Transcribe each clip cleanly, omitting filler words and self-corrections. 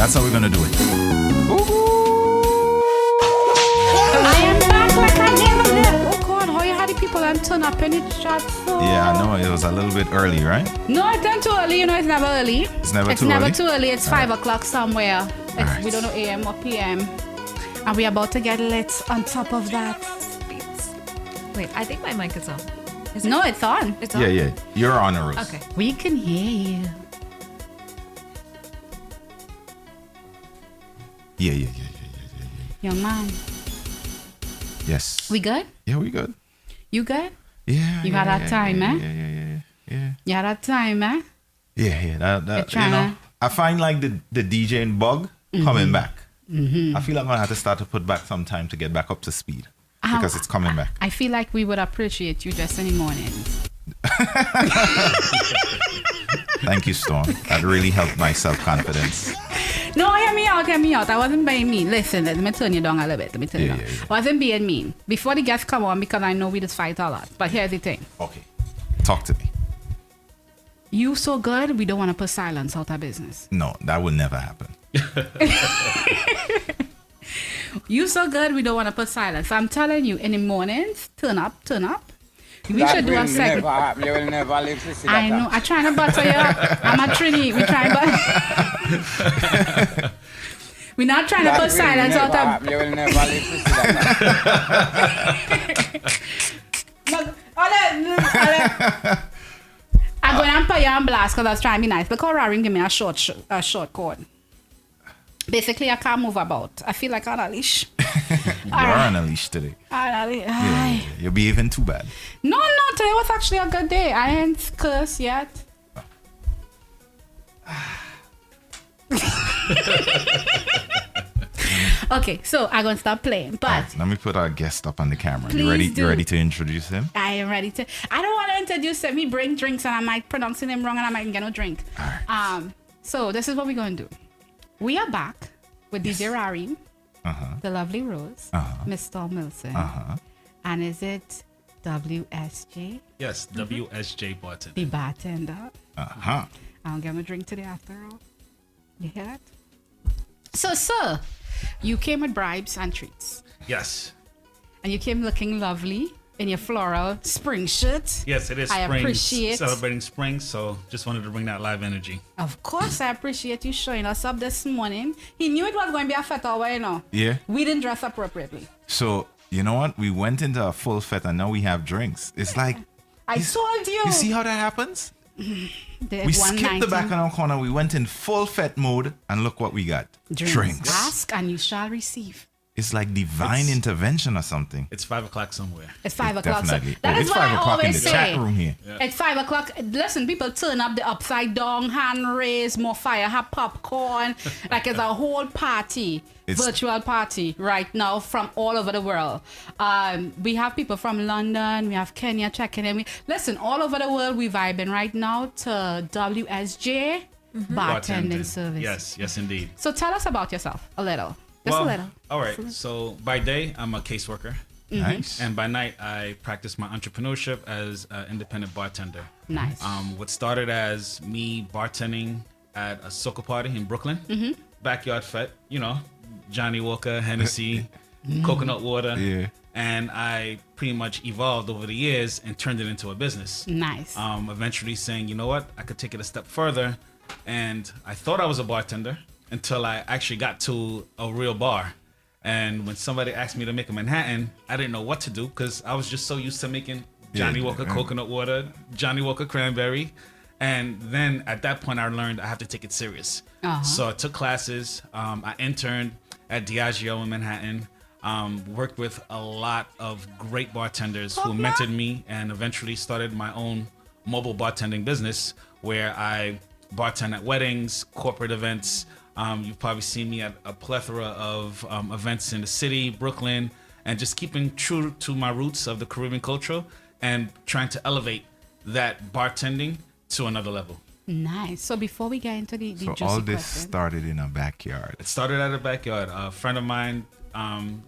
That's how we're gonna do it. I am back like I never did. Oh God, how you had the people and turn up in the chat for? Yeah, I know it was a little bit early, right? No, it's not too early. You know, it's never early. It's never too early. It's 5 o'clock somewhere. We don't know AM or PM. And we're about to get lit on top of that. Wait, I think my mic is on. Is No, it's on. It's on? Yeah. You're on, Rose. Okay. We can hear you. Yeah. Young man. Yes. We good? Yeah, we good. You good? Yeah. You had that time, eh? Yeah. You had that time, eh? Yeah. That you know, I find like the DJing bug coming back. I feel like I'm gonna have to start to put back some time to get back up to speed because it's coming back. I feel like we would appreciate you just in the mornings. Thank you, Storm. That really helped my self-confidence. No, hear me out. I wasn't being mean. Listen, let me turn you down a little bit. I wasn't being mean. Before the guests come on, because I know we just fight a lot. But here's the thing. Okay. Talk to me. You so good, we don't want to put silence out of business. No, that will never happen. You so good, we don't want to put silence. I'm telling you, in the mornings, turn up. We that should do a segment. You will never live to see I that. know. I'm trying to butter you up. I'm a Trini. We trying to We're not trying to put silence out of. You will never live to see that. I'm going to put you on blast because I was trying to be nice. Look how Raring give me a short cord. Basically, I can't move about. I feel like I'm on a leash. You're on a leash today. Yeah. You're behaving too bad. No, today was actually a good day. I ain't cursed yet. Okay, so I'm going to stop playing. But right, let me put our guest up on the camera. Please You ready to introduce him? I am ready to. I don't want to introduce him. He bring drinks and I might pronounce him wrong and I might get no drink. All right. So this is what we're going to do. We are back with DJ Rari, the lovely Rose, Mr. Milson, and is it WSJ? Yes, WSJ Bartender. The bartender. I don't get my drink today after all. You hear that? So, sir, you came with bribes and treats. Yes. And you came looking lovely in your floral spring shirt. Yes, it is I spring. appreciate Celebrating spring, so just wanted to bring that live energy. Of course, I appreciate you showing us up this morning. He knew it was going to be a fete hour, you know. Yeah. We didn't dress appropriately. So, you know what? We went into a full fete and now we have drinks. It's like... I told you. You see how that happens? We skipped the back in our corner. We went in full fete mode and look what we got. Drinks. Ask and you shall receive. It's like divine intervention or something. It's 5 o'clock somewhere. It's 5 o'clock. Definitely. That is it's what 5 I o'clock in the always say. chat room here. Yeah. At 5 o'clock, listen, people turn up the upside down, hand raise, more fire, have popcorn. Like it's a whole party, virtual party right now from all over the world. We have people from London, we have Kenya checking in. Listen, all over the world, we vibing right now to WSJ bartending service. Yes, indeed. So tell us about yourself a little. Just a little. All right. So by day, I'm a caseworker. Nice. And by night, I practice my entrepreneurship as an independent bartender. Nice. What started as me bartending at a soca party in Brooklyn, backyard fete, you know, Johnny Walker, Hennessy, coconut water. Yeah. And I pretty much evolved over the years and turned it into a business. Nice. Eventually saying, you know what, I could take it a step further. And I thought I was a bartender until I actually got to a real bar. And when somebody asked me to make a Manhattan, I didn't know what to do because I was just so used to making Johnny Walker coconut water, Johnny Walker cranberry. And then at that point, I learned I have to take it serious. So I took classes. I interned at Diageo in Manhattan. Worked with a lot of great bartenders who mentored me and eventually started my own mobile bartending business where I bartend at weddings, corporate events. You've probably seen me at a plethora of events in the city, Brooklyn, and just keeping true to my roots of the Caribbean culture and trying to elevate that bartending to another level. Nice. So before we get into the So juicy all this question, started in a backyard. It started at a backyard. A friend of mine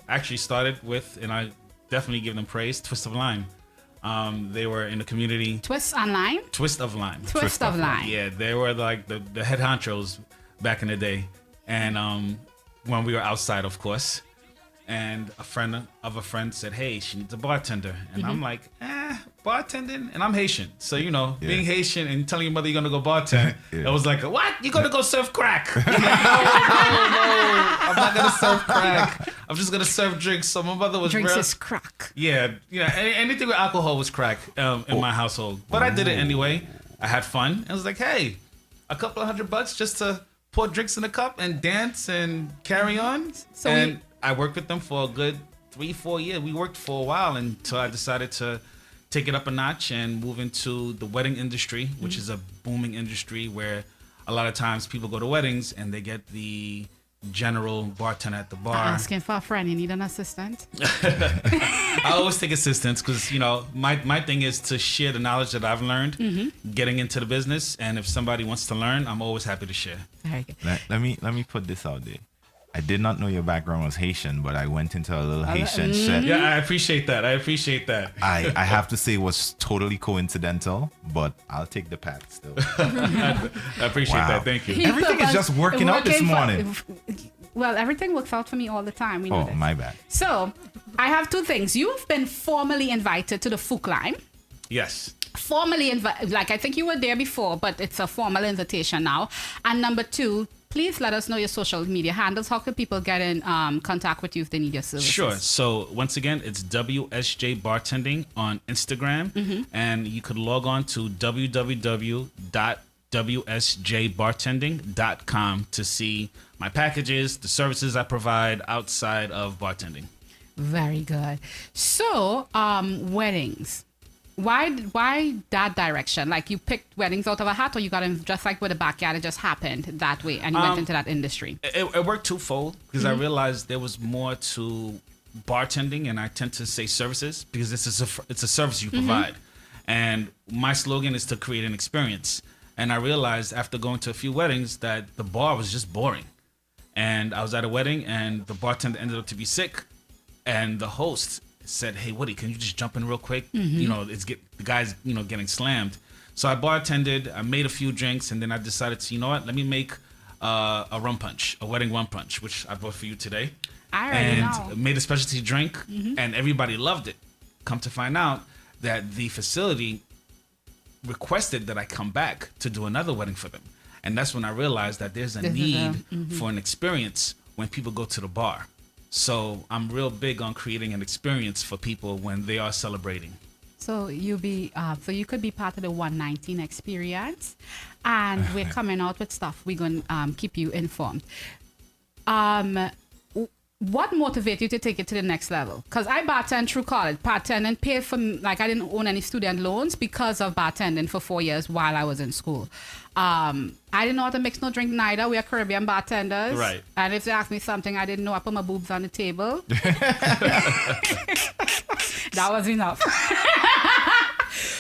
actually started with, and I definitely give them praise, Twist of Lime. They were in the community. Twist of Lime? Twist of Lime. Twist of Lime. Yeah, they were like the head honchos back in the day. And when we were outside, of course, and a friend of a friend said, hey, she needs a bartender. And I'm like, bartending? And I'm Haitian. So, you know, being Haitian and telling your mother you're going to go bartend, it was like, what? You're going to go serve crack? I'm like, no, I'm not going to serve crack. I'm just going to serve drinks. So my mother was Drinks is crack. Yeah, anything with alcohol was crack in my household. But I did it anyway. I had fun. I was like, hey, a couple of $100 just to pour drinks in a cup and dance and carry on. So I worked with them for a good 3-4 years. We worked for a while until I decided to take it up a notch and move into the wedding industry, which is a booming industry where a lot of times people go to weddings and they get the general bartender at the bar. Asking for a friend, you need an assistant? I always take assistance because, you know, my thing is to share the knowledge that I've learned getting into the business. And if somebody wants to learn, I'm always happy to share. Very good. Let me put this out there. I did not know your background was Haitian, but I went into a little Haitian set. Yeah, I appreciate that. I have to say it was totally coincidental, but I'll take the pat still. I appreciate that. Thank you. Everything is just working out this morning. Well, everything works out for me all the time. We know this. My bad. So, I have two things. You've been formally invited to the Foucline. Yes. Formally invited, like I think you were there before, but it's a formal invitation now. And number two, please let us know your social media handles. How can people get in contact with you if they need your services? Sure. So once again, it's WSJ Bartending on Instagram. And you could log on to www.wsjbartending.com to see my packages, the services I provide outside of bartending. Very good. So, weddings. Why that direction? Like you picked weddings out of a hat, or you got in just like with the backyard, it just happened that way and you went into that industry? It worked twofold because I realized there was more to bartending, and I tend to say services because it's a service you provide. And my slogan is to create an experience. And I realized after going to a few weddings that the bar was just boring. And I was at a wedding and the bartender ended up to be sick, and the host said, hey, Woody, can you just jump in real quick? You know, the guy's, you know, getting slammed. So I bartended, I made a few drinks, and then I decided to, you know what, let me make a rum punch, a wedding rum punch, which I brought for you today. I already know. Made a specialty drink, and everybody loved it. Come to find out that the facility requested that I come back to do another wedding for them. And that's when I realized that there's a need for an experience when people go to the bar. So I'm real big on creating an experience for people when they are celebrating. So you could be part of the 119 experience, and we're coming out with stuff. We're going to keep you informed. What motivated you to take it to the next level? Because I bartended through college. Bartending paid for, like, I didn't own any student loans because of bartending for 4 years while I was in school. I didn't know how to mix no drink neither. We are Caribbean bartenders. Right. And if they ask me something I didn't know, I put my boobs on the table. That was enough.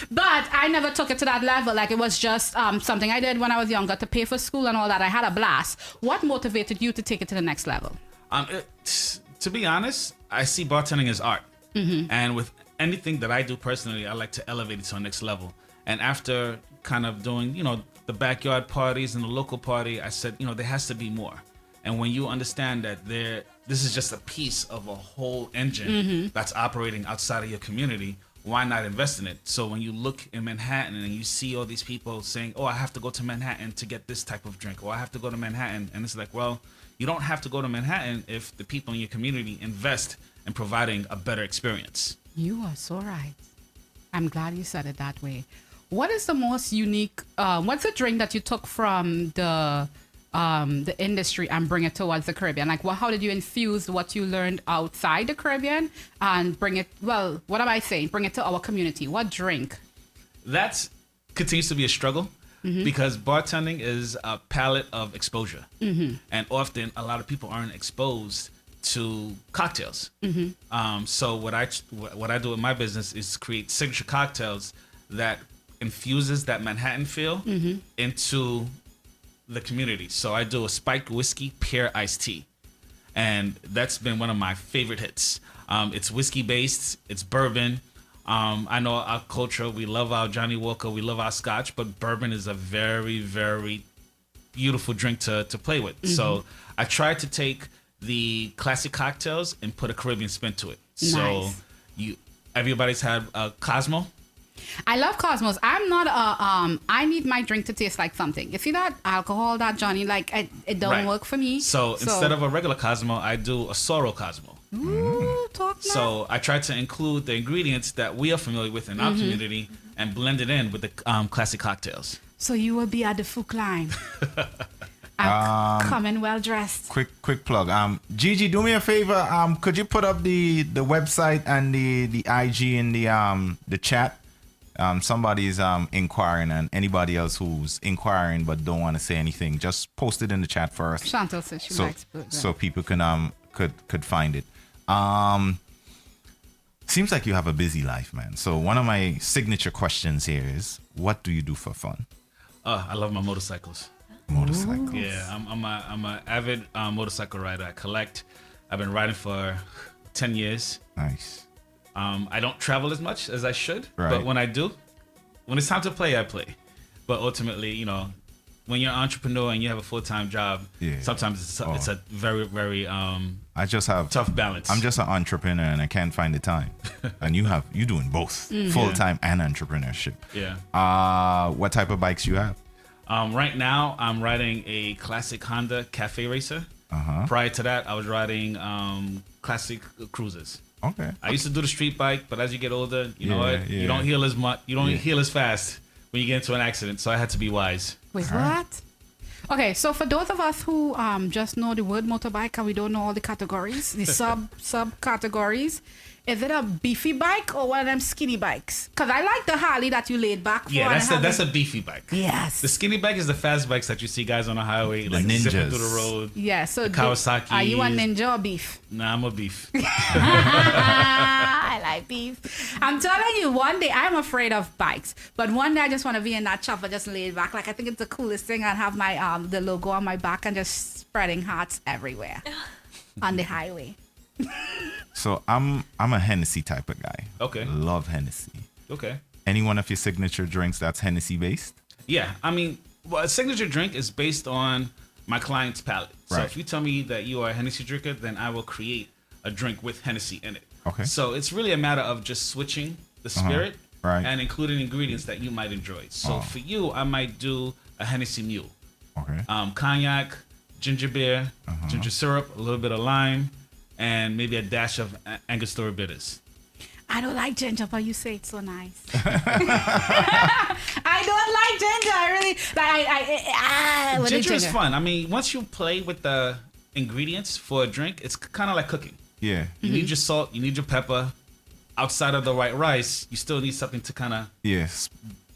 But I never took it to that level. Like, it was just something I did when I was younger to pay for school and all that. I had a blast. What motivated you to take it to the next level? To be honest, I see bartending as art. And with anything that I do personally, I like to elevate it to the next level. And after kind of doing, you know, the backyard parties and the local party, I said, you know, there has to be more. And when you understand that this is just a piece of a whole engine that's operating outside of your community, why not invest in it? So when you look in Manhattan and you see all these people saying, oh, I have to go to Manhattan to get this type of drink, or I have to go to Manhattan, and it's like, well, you don't have to go to Manhattan if the people in your community invest in providing a better experience. You are so right. I'm glad you said it that way. What is the most unique, what's a drink that you took from the industry and bring it towards the Caribbean? Like, how did you infuse what you learned outside the Caribbean and bring it, well, what am I saying? Bring it to our community. What drink? That continues to be a struggle because bartending is a palette of exposure. And often a lot of people aren't exposed to cocktails. So what I do in my business is create signature cocktails that infuses that Manhattan feel into the community. So I do a spiked whiskey pear iced tea, and that's been one of my favorite hits. It's whiskey based, it's bourbon. I know our culture, we love our Johnny Walker, we love our scotch, but bourbon is a very, very beautiful drink to play with. So I tried to take the classic cocktails and put a Caribbean spin to it. So everybody's had Cosmo. I love Cosmos. I'm not I need my drink to taste like something. You see that alcohol, that Johnny, like it don't work for me. So instead of a regular Cosmo, I do a sorrel Cosmo. Ooh, talk now. So I try to include the ingredients that we are familiar with in our community and blend it in with the classic cocktails. So you will be at the Fook line. I'm coming well dressed. Quick plug. Gigi, do me a favor. Could you put up the website and the IG in the chat? Somebody's inquiring, and anybody else who's inquiring but don't want to say anything, just post it in the chat first. Chantal says she likes it. So people can could find it. Seems like you have a busy life, man. So one of my signature questions here is, what do you do for fun? I love my motorcycles. Motorcycles. Yeah, I'm a avid motorcycle rider. I collect. I've been riding for 10 years. Nice. I don't travel as much as I should, Right. but when I do, when it's time to play, I play. But ultimately, you know, when you're an entrepreneur and you have a full-time job, sometimes it's a very, very I just have tough balance. I'm just an entrepreneur and I can't find the time. And you doing both, full-time and entrepreneurship. Yeah. What type of bikes you have? Right now, I'm riding a classic Honda Cafe Racer. Prior to that, I was riding classic cruisers. Okay. I used to do the street bike, but as you get older, you know what? Yeah. You don't heal as much. You don't heal as fast when you get into an accident. So I had to be wise. Wait, what? Okay, so for those of us who just know the word motorbike and we don't know all the categories, the sub categories, is it a beefy bike or one of them skinny bikes? Because I like the Harley that you laid back for. Yeah, that's a beefy bike. Yes. The skinny bike is the fast bikes that you see guys on the highway, like ninjas. zipping through the road. Yeah, so The Kawasaki. Are you a ninja or beef? Nah, I'm a beef. I like beef. I'm telling you, one day I'm afraid of bikes, but one day I just want to be in that chopper, just laid back. Like I think it's the coolest thing. I'd have my the logo on my back and just spreading hearts everywhere on the highway. So I'm a Hennessy type of guy. Okay. Love Hennessy. Okay. Any one of your signature drinks that's Hennessy based? Yeah, I mean, well, a signature drink is based on my client's palate. So Right. if you tell me that you are a Hennessy drinker, then I will create a drink with Hennessy in it. Okay. So it's really a matter of just switching the spirit Right. and including ingredients that you might enjoy. So for you, I might do a Hennessy Mule. Okay. Cognac, ginger beer, ginger syrup, a little bit of lime, and maybe a dash of Angostura bitters. I don't like ginger, but you say it's so nice. I don't like ginger. I really like. Ginger is fun. I mean, once you play with the ingredients for a drink, it's kind of like cooking. Yeah. You need your salt, you need your pepper. Outside of the white rice, you still need something to kind of Yeah.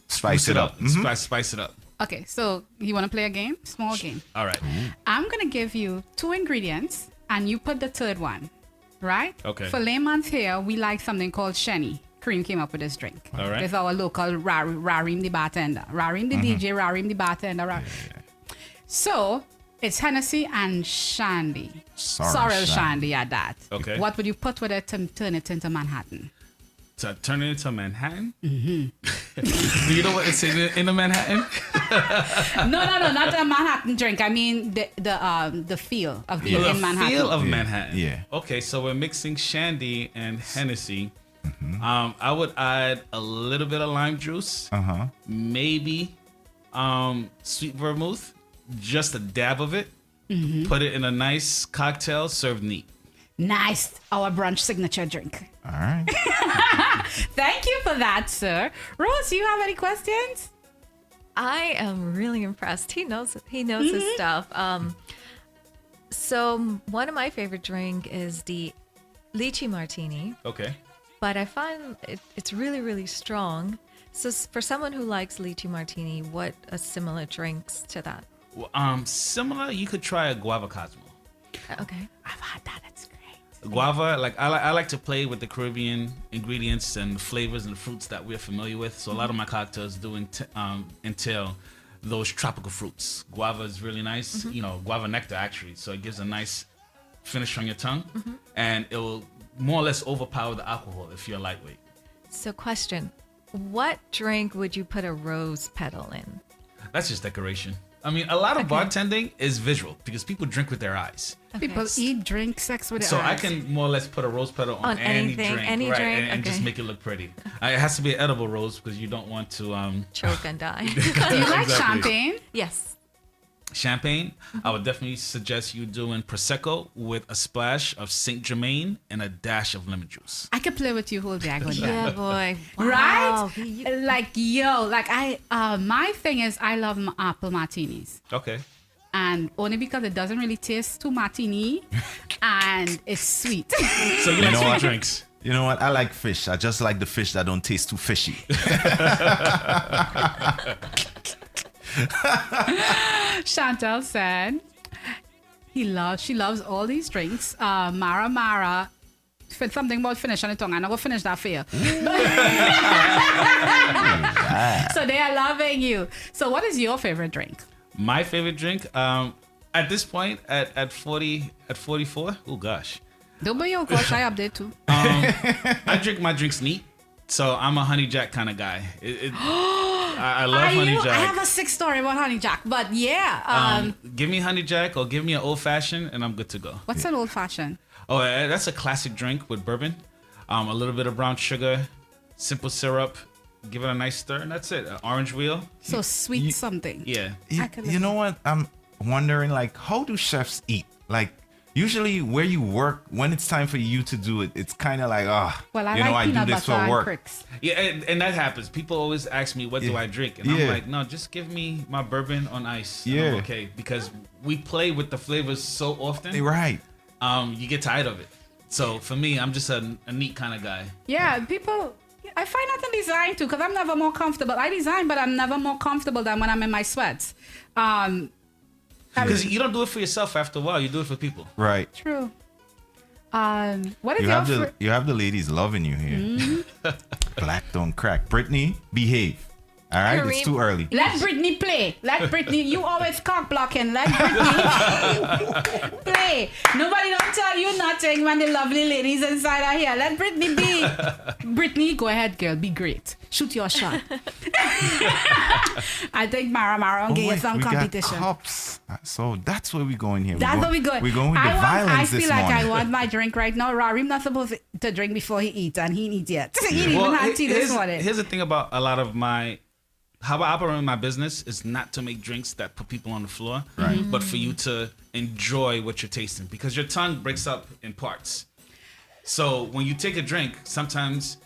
Spice it up. Spice it up. Okay, so you want to play a game? Small game. All right. I'm gonna give you 2 ingredients, and you put the third one, right? Okay. For layman's here, we like something called Shenny. Cream came up with this drink. All right. It's our local Rarim the bartender, Rarim the DJ, Rarim the bartender. So it's Hennessy and Shandy. Sorrel Shandy at that. Okay. What would you put with it to turn it into Manhattan? To turn it into Manhattan? Mm-hmm. Do you know what it's in a Manhattan? No, not a Manhattan drink. I mean the feel of being in Manhattan. The feel of Manhattan. Yeah. Okay, so we're mixing Shandy and Hennessy. I would add a little bit of lime juice. Maybe sweet vermouth. Just a dab of it. Put it in a nice cocktail, served neat. Nice. Our brunch signature drink. All right. Thank you for that, sir. Rose, do you have any questions? I am really impressed. He knows his stuff. So one of my favorite drink is the lychee martini, Okay. but I find it's really, really strong. So for someone who likes lychee martini, what are similar drinks to that? Well, similar, you could try a Guava Cosmo. Okay. I've had that. It's great. Guava, like I like to play with the Caribbean ingredients and flavors and fruits that we're familiar with. So a lot of my cocktails do entail those tropical fruits. Guava is really nice, you know, guava nectar actually. So it gives a nice finish on your tongue, and it will more or less overpower the alcohol if you're lightweight. So question, what drink would you put a rose petal in? That's just decoration. I mean, a lot of bartending is visual because people drink with their eyes. People eat, drink, sex with So their I eyes. can more or less put a rose petal on any anything, drink, any right, drink, and just okay. make it look pretty. It has to be an edible rose because you don't want to Choke and die. Do you like Exactly. champagne? Yes. champagne. I would definitely suggest you doing prosecco with a splash of Saint Germain and a dash of lemon juice. I could play with you whole day with that. Yeah, boy. Right? Wow. You- Like, my thing is I love apple martinis. Okay. And only because it doesn't really taste too martini and it's sweet. So you like know sweet what? drinks. You know what? I like fish. I just like the fish that don't taste too fishy. Chantel said she loves all these drinks. Mara said something about finish on the tongue. I'm not gonna finish that for you. So they are loving you. So what is your favorite drink? My favorite drink, at this point, at 44, oh gosh. Don't be your gosh, I update too. I drink my drinks neat. So I'm a honey jack kind of guy. I love honey jack. I have a sick story about honey jack, but yeah. Give me honey jack or give me an old fashioned and I'm good to go. What's an old fashioned? Oh, that's a classic drink with bourbon. A little bit of brown sugar, simple syrup. Give it a nice stir, and that's it. An orange wheel. So sweet something. Yeah. You know what? I'm wondering, like, how do chefs eat? Like, usually where you work, when it's time for you to do it, it's kind of like, Well, I you know, like I do peanut this butter for and work. cricks. Yeah, and that happens. People always ask me, what do I drink? And I'm like, no, just give me my bourbon on ice. And I'm okay. Because we play with the flavors so often. Right. You get tired of it. So for me, I'm just a neat kind of guy. Yeah, people. I find that in design too, because I'm never more comfortable. I design, but I'm never more comfortable than when I'm in my sweats. Because you don't do it for yourself after a while. You do it for people. Right. True. What is You your have you have the ladies loving you here. Black don't crack. Brittany, behave. All right, it's Kareem. too early. Let Brittany play. Let Brittany. You always cock blocking. Let Brittany play. Nobody don't tell you nothing when the lovely ladies inside are here. Let Brittany be. Brittany, go ahead, girl. Be great. Shoot your shot. I think Mara will give you some we competition. got cups. So that's where we going here. That's where we going. We're going with the I violence feel this like morning. I want my drink right now. Rarim not supposed to drink before he eats, and he didn't eat yet. He didn't even have tea this morning. Here's the thing about a lot of how I operate my business is not to make drinks that put people on the floor, Right. but for you to enjoy what you're tasting, because your tongue breaks up in parts. So when you take a drink, sometimes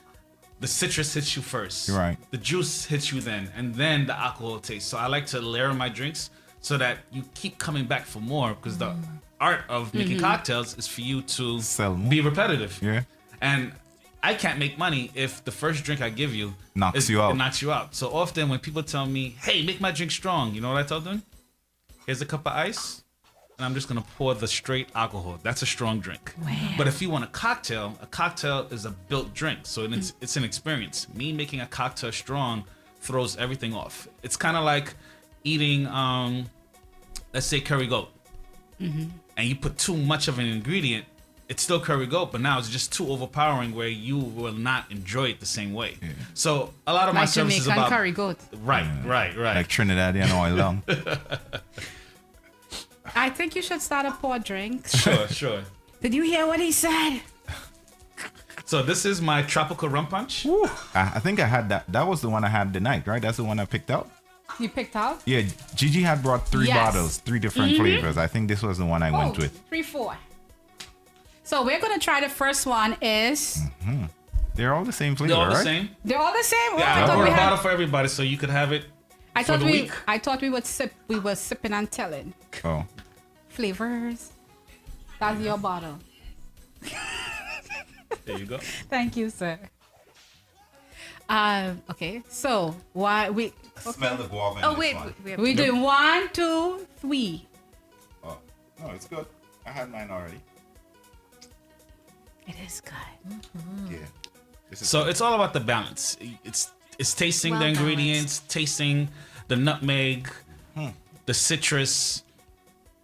the citrus hits you first. Right. The juice hits you then, and then the alcohol taste. So I like to layer my drinks so that you keep coming back for more, because the art of making cocktails is for you to Sell more. be repetitive. Yeah. And I can't make money if the first drink I give you Knocks you out. It knocks you out. So often when people tell me, "Hey, make my drink strong," you know what I tell them? Here's a cup of ice, and I'm just gonna pour the straight alcohol. That's a strong drink. Wow. But if you want a cocktail is a built drink, so it's an experience. Me making a cocktail strong throws everything off. It's kind of like eating, let's say curry goat, and you put too much of an ingredient. It's still curry goat, but now it's just too overpowering where you will not enjoy it the same way. Yeah. So a lot of my Like service is Jamaican about curry goat. right. Like Trinidadian oil long. I think you should start a pour drink. Sure. Did you hear what he said? So this is my tropical rum punch. Woo. I think I had that. That was the one I had tonight, right? That's the one I picked out. You picked out? Yeah, Gigi had brought 3 Yes. bottles, 3 different flavors. I think this was the one I went with. 3, 4. So we're gonna try the first one. They're all the same flavor, They're all the right? same. They're all the same. Yeah, I I thought brought we a had. bottle for everybody so you could have it I for thought the week. I thought we would sip. We were sipping and telling Oh, flavors. That's your bottle. There you go. Thank you, sir. Okay. So why we? smell the guava. in Oh, this wait. one. We have We doing 1, 2, 3. Oh, no, it's good. I had mine already. It is good. Yeah. This is So it's all about the balance. It's tasting the Well ingredients, tasting the nutmeg, the citrus,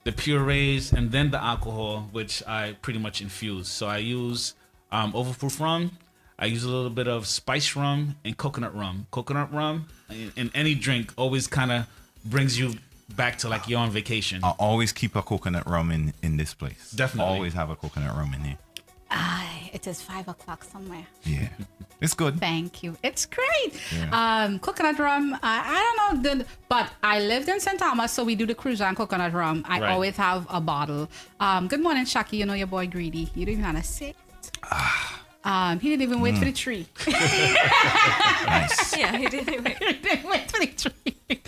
the purees, and then the alcohol, which I pretty much infuse. So I use overproof rum. I use a little bit of spice rum and coconut rum. Coconut rum in any drink always kind of brings you back to like you're on vacation. I always keep a coconut rum in this place. Definitely. Always have a coconut rum in here. It is 5 o'clock somewhere. Yeah. It's good. Thank you. It's great. Yeah. Coconut rum. I don't know, but I lived in St. Thomas, so we do the cruise on coconut rum. I Right. always have a bottle. Good morning, Shaki. You know your boy greedy. You didn't even want to sit. He didn't even wait for the tree. Nice. Yeah, he did. Anyway. He didn't wait for the tree.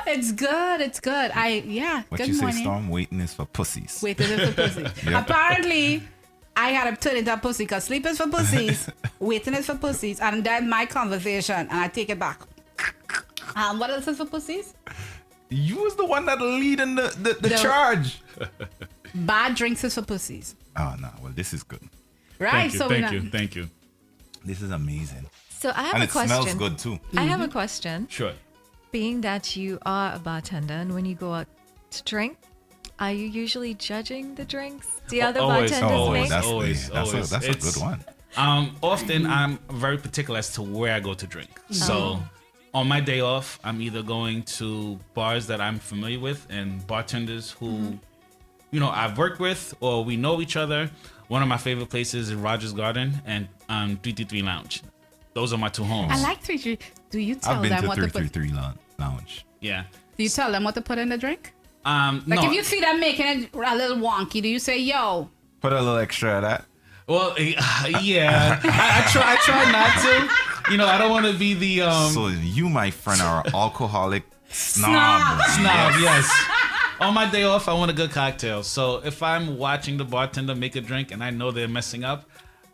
It's good. It's good. What Good you say, morning. Storm? Waiting is for pussies. Waiting is for pussy. Yeah. Apparently, I had to turn into a pussy because sleep is for pussies, waiting is for pussies, and then my conversation, and I take it back. What else is for pussies? You was the one that leading the charge. Bad drinks is for pussies. Oh, no. Well, this is good. Right? Thank you. This is amazing. So I have And a it question. smells good, too. I have a question. Sure. Being that you are a bartender, and when you go out to drink, are you usually judging the drinks the other Always, bartenders always. make? That's, Always, that's always. a It's- good one. Often I'm very particular as to where I go to drink. So on my day off, I'm either going to bars that I'm familiar with and bartenders who, you know, I've worked with or we know each other. One of my favorite places is Rogers Garden and 333 Lounge. Those are my two homes. I like 333. Do you tell I've been them to what to put? 333 Lounge. Yeah. Do you tell them what to put in the drink? Like Like if you see them making it a little wonky, do you say, "Yo"? Put a little extra of that. Well, yeah. I try not to. You know, I don't want to be the So you, my friend, are an alcoholic snob. snob. Yes. On my day off, I want a good cocktail. So if I'm watching the bartender make a drink and I know they're messing up,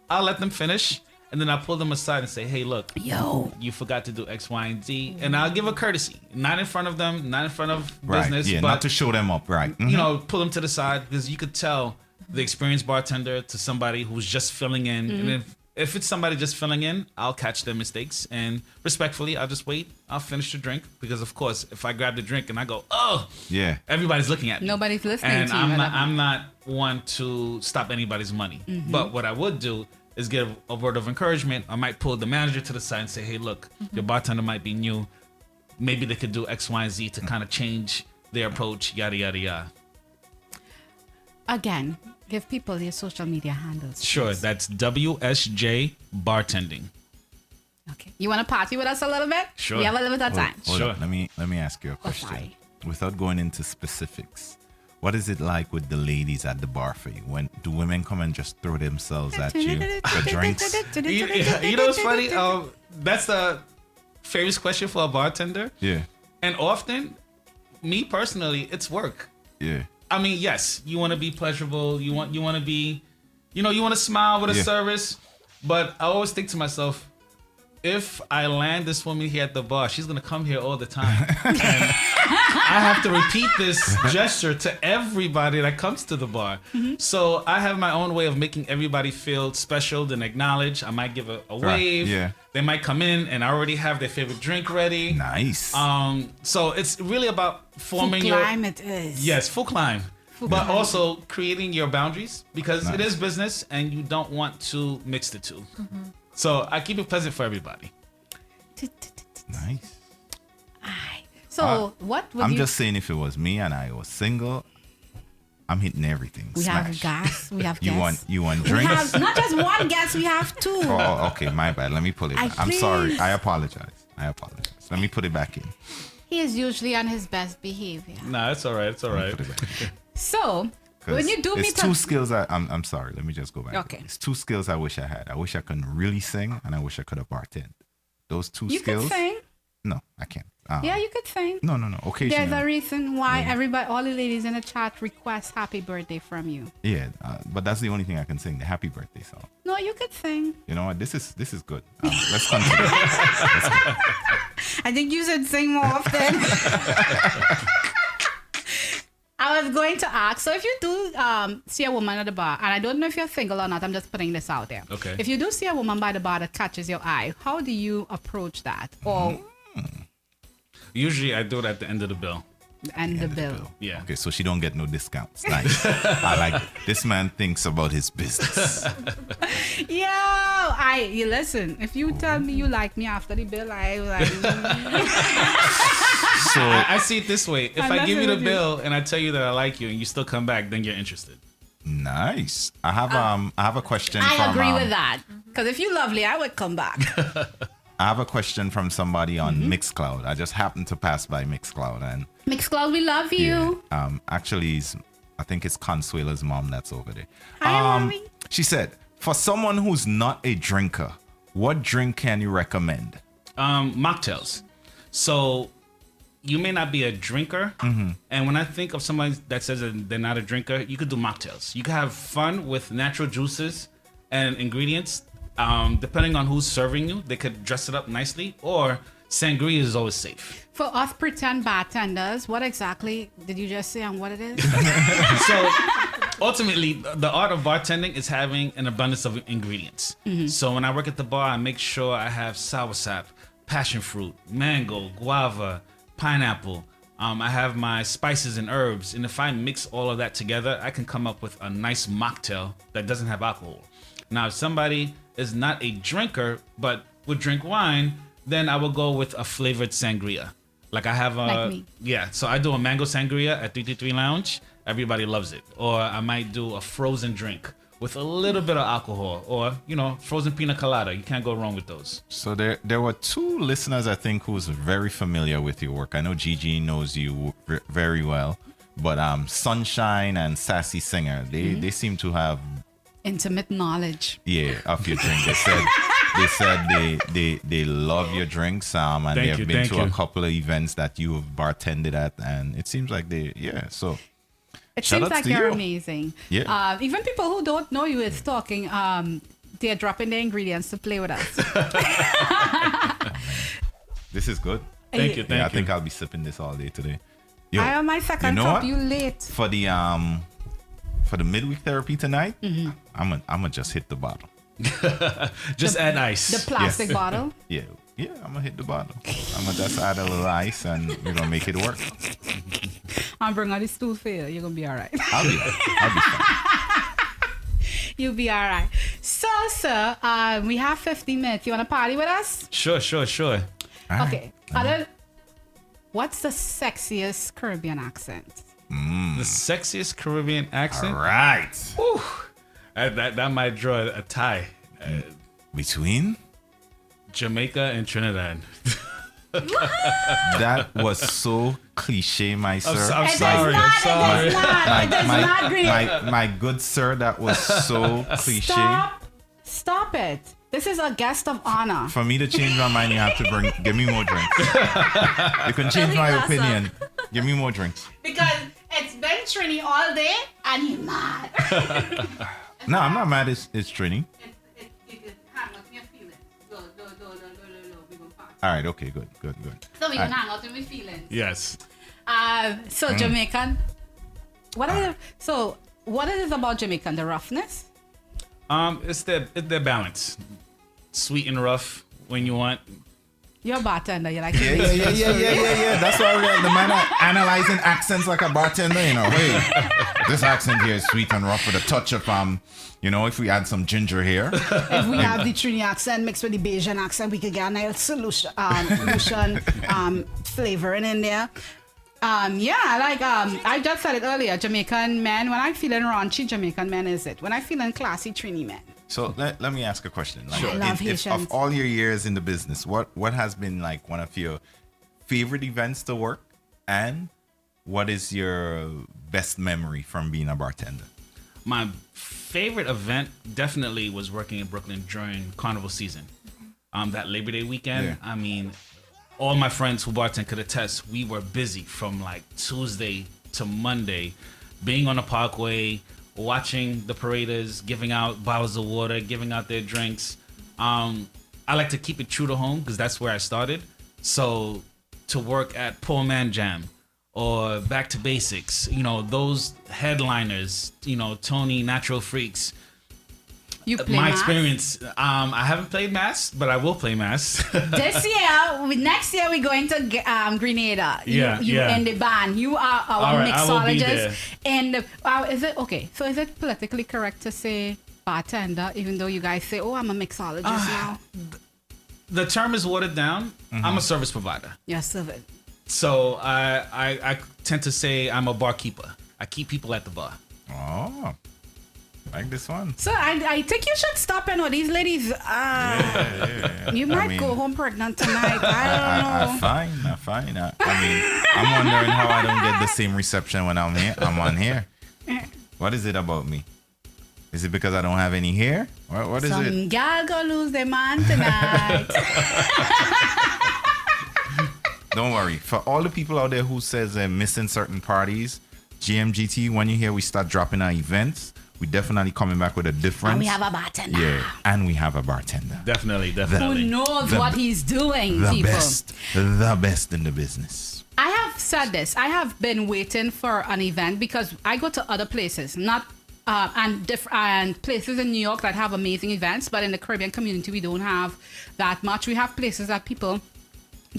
I'll let them finish. And then I pull them aside and say, hey, look, Yo. you forgot to do X, Y, and Z. And I'll give a courtesy. Not in front of them, not in front of Right. business. Yeah, but, not to show them up. Right. Mhm. you know, pull them to the side because you could tell the experienced bartender to somebody who's just filling in. And if it's somebody just filling in, I'll catch their mistakes. And respectfully, I'll just wait. I'll finish the drink. Because, of course, if I grab the drink and I go, oh, Yeah. everybody's looking at me. Nobody's listening And to you. I'm not one to stop anybody's money. But what I would do is give a word of encouragement. I might pull the manager to the side and say, hey, look, your bartender might be new. Maybe they could do X, Y, and Z to kind of change their approach, yada, yada, yada. Again, give people your social media handles. Sure, please. that's WSJ Bartending. Okay. You want to party with us a little bit? Sure. We have a little bit of time. Hold Sure. up. Let me ask you a question. sorry. Without going into specifics, what is it like with the ladies at the bar for you? When do women come and just throw themselves at you for drinks? You know what's funny? That's the famous question for a bartender. Yeah. And often, me personally, it's work. Yeah. I mean, yes, you want to be pleasurable. You want to be, you know, you want to smile with a Yeah. service. But I always think to myself, if I land this woman here at the bar, she's gonna come here all the time, and I have to repeat this gesture to everybody that comes to the bar. So I have my own way of making everybody feel special and acknowledged. I might give a wave. yeah. They might come in and I already have their favorite drink ready. Nice. So it's really about forming Full your climate is. yes, full climb. But also creating your boundaries because it Nice. is business and you don't want to mix the two. So I keep it pleasant for everybody. Nice. Aye. So what would I'm you? just saying, if it was me and I was single, I'm hitting everything. we Smash. have gas. We have You guests. want We drinks? have not just one guest. We have two. Oh, okay, my bad. Let me pull it I back. I'm sorry. please. I apologize. Let me put it back in. He is usually on his best behavior. Nah, it's all right. It's all right. Put it back in. So 'Cause when you do it's meet two up, skills I'm sorry. Let me just go back. Okay. It's two skills I wish I had. I wish I could really sing, and I wish I could have bartend. Those two you skills. could sing. No, I can't. Yeah, you could sing. No. Occasionally. There's a reason why everybody, all the ladies in the chat request happy birthday from you. Yeah, but that's the only thing I can sing. The happy birthday song. No, you could sing. You know what? This is good. Let's continue. I think you should sing more often. I was going to ask, so if you do see a woman at the bar, and I don't know if you're single or not, I'm just putting this out there. Okay. If you do see a woman by the bar that catches your eye, how do you approach that? Or Usually I do it at the end of the bill. and the bill. Yeah. Okay, so she don't get no discounts. Nice. I like it. This man thinks about his business. You listen. If you tell me you like me after the bill, I like. So I see it this way. If I'm I give you messing the with you. bill and I tell you that I like you and you still come back, then you're interested. nice. I have a question. I from, agree with that. Because if you're lovely, I would come back. I have a question from somebody on Mm-hmm. Mixcloud. I just happened to pass by Mixcloud, and Mixcloud, we love you. actually, I think it's Consuela's mom that's over there. Hi, Mommy. She said, for someone who's not a drinker, what drink can you recommend? Mocktails. So you may not be a drinker, and when I think of somebody that says that they're not a drinker, you could do mocktails. You could have fun with natural juices and ingredients. Depending on who's serving you, they could dress it up nicely, or sangria is always safe. For us pretend bartenders, what exactly did you just say on what it is? So ultimately, the art of bartending is having an abundance of ingredients. So when I work at the bar, I make sure I have soursop, passion fruit, mango, guava, pineapple. I have my spices and herbs, and if I mix all of that together, I can come up with a nice mocktail that doesn't have alcohol. Now, if somebody is not a drinker but would drink wine, then I will go with a flavored sangria. Like I have a Like me. yeah, so I do a mango sangria at 333 Lounge. Everybody loves it. Or I might do a frozen drink with a little bit of alcohol, or frozen pina colada. You can't go wrong with those. So there were two listeners, I think, who's very familiar with your work. I know Gigi knows you very well, but Sunshine and Sassy Singer, they seem to have Intimate knowledge. of your drink. They love your drinks, and Thank they you, have been thank to a you. couple of events that you have bartended at, and it seems like so. It Shout seems outs like to you're you. amazing. Yeah. Even people who don't know you is talking, they're dropping the ingredients to play with us. This is good. Thank you, I thank you. think I'll be sipping this all day today. Yo, I am my second you know cup, what? you late. For the midweek therapy tonight, I'm gonna just hit the bottle. Just add ice. The plastic Yes. bottle. Yeah, I'm gonna hit the bottle. I'm gonna just add a little ice, and we're gonna make it work. I'll bring out the stool for you. You're going to be all right. I'll be fine. You'll be all right. So, sir, we have 15 minutes. You want to party with us? Sure. All right. Okay. What's the sexiest Caribbean accent? The sexiest Caribbean accent. All right. Whew. That might draw a tie. Between Jamaica and Trinidad. that was so cliche, my sir. I'm It is sorry. not, I'm sorry. It is not. It is not great. my good sir, that was so cliche. Stop it. This is a guest of honor. For me to change my mind, you have to give me more drinks. You can change my Really opinion. Give me more drinks. Because it's been Trini all day and you're mad. No, I'm not mad. It's Trini. All right. Okay. Good. So we All can right. hang out with my feelings. Yes. So Jamaican. What is it about Jamaican? The roughness? It's their balance. Sweet and rough when you want. You're a bartender. You like Yeah. That's why the man are analyzing accents like a bartender. Hey, this accent here is sweet and rough with a touch of if we add some ginger here. If we have the Trini accent mixed with the Bajan accent, we could get a nice solution flavoring in there. I just said it earlier, Jamaican men, when I'm feeling raunchy, Jamaican men is it. When I'm feeling classy, Trini men. So let me ask a question. Like, I love if Haitians. of all your years in the business, what has been like one of your favorite events to work, and what is your best memory from being a bartender? My favorite event definitely was working in Brooklyn during Carnival season. That Labor Day weekend. Yeah. I mean, all my friends who bartend could attest, we were busy from like Tuesday to Monday, being on the Parkway, watching the paraders, giving out bottles of water, giving out their drinks. I like to keep it true to home because that's where I started. So to work at Poor Man Jam or Back to Basics, those headliners, Tony, Natural Freaks. You play My mass? experience, I haven't played Mass, but I will play Mass. Next year we're going to Grenada. You Yeah. in the band. You are All our right, I will be mixologist. And is it okay? So is it politically correct to say bartender, even though you guys say, "Oh, I'm a mixologist now"? The term is watered down. I'm a service provider. Yes, of it. So I tend to say I'm a barkeeper. I keep people at the bar. Oh, like this one. So I think you should stop and these ladies. You might go home pregnant tonight. I don't know. I'm fine. I'm wondering how I don't get the same reception when I'm here. I'm on here. What is it about me? Is it because I don't have any hair? What is it? Some gal go lose their man tonight. Don't worry. For all the people out there who says they're missing certain parties, GMGT, when you hear we start dropping our events, we definitely coming back with a difference. And we have a bartender. Yeah, and we have a bartender. Definitely. Who knows what he's doing, the people. The best in the business. I have said this. I have been waiting for an event because I go to other places, and places in New York that have amazing events, but in the Caribbean community we don't have that much. We have places that people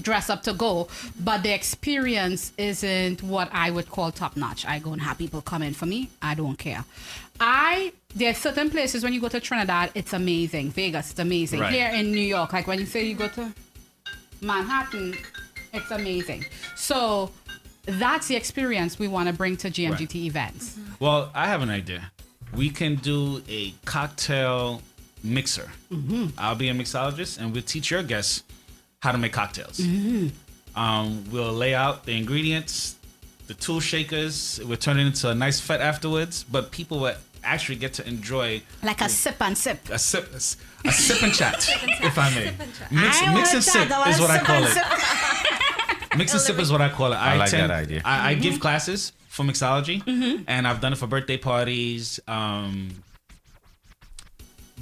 dress up to go, but the experience isn't what I would call top notch. I go and have people come in for me. I don't care. There are certain places when you go to Trinidad, it's amazing. Vegas, it's amazing. Right. Here in New York, like when you say you go to Manhattan, it's amazing. So that's the experience we want to bring to GMGT events. Well, I have an idea. We can do a cocktail mixer. I'll be a mixologist, and we'll teach your guests how to make cocktails. We'll lay out the ingredients, the tool shakers. We'll turn it into a nice fete afterwards, but people will actually get to enjoy Like a sip and sip. a sip and chat, if I may. Mix and sip I is what I sip call and it. sip. Mix and sip is what I call it. I like that idea. I give classes for mixology, and I've done it for birthday parties,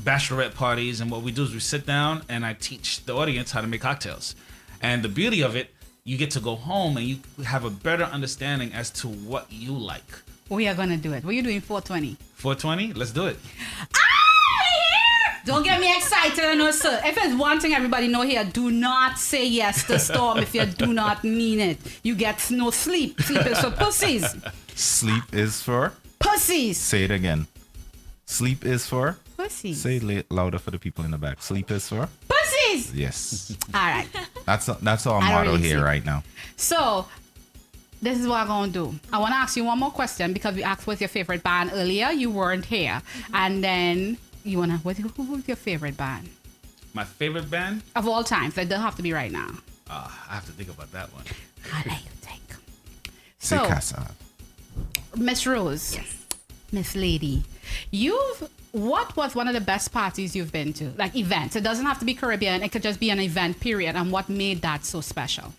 bachelorette parties, and what we do is we sit down and I teach the audience how to make cocktails. And the beauty of it, you get to go home and you have a better understanding as to what you like. We are gonna do it. What are you doing 420? 420, let's do it. Don't get me excited, no sir. If it's one thing everybody know here, do not say yes to Storm if you do not mean it. You get no sleep. Sleep is for pussies. Sleep is for? Pussies. Say it again. Sleep is for? Pussies. Say it louder for the people in the back. Sleep is for? Pussies. Yes. All right. That's our I motto already here see. right now. So this is what I'm gonna do. I wanna ask you one more question because we asked what's your favorite band earlier. You weren't here, and then you wanna who's your favorite band My favorite band? of all time? So it doesn't have to be right now. I have to think about that one. I'll let you think. Say So, Casa. Miss Rose, Miss Lady, what was one of the best parties you've been to? Like events. It doesn't have to be Caribbean. It could just be an event, period. And what made that so special?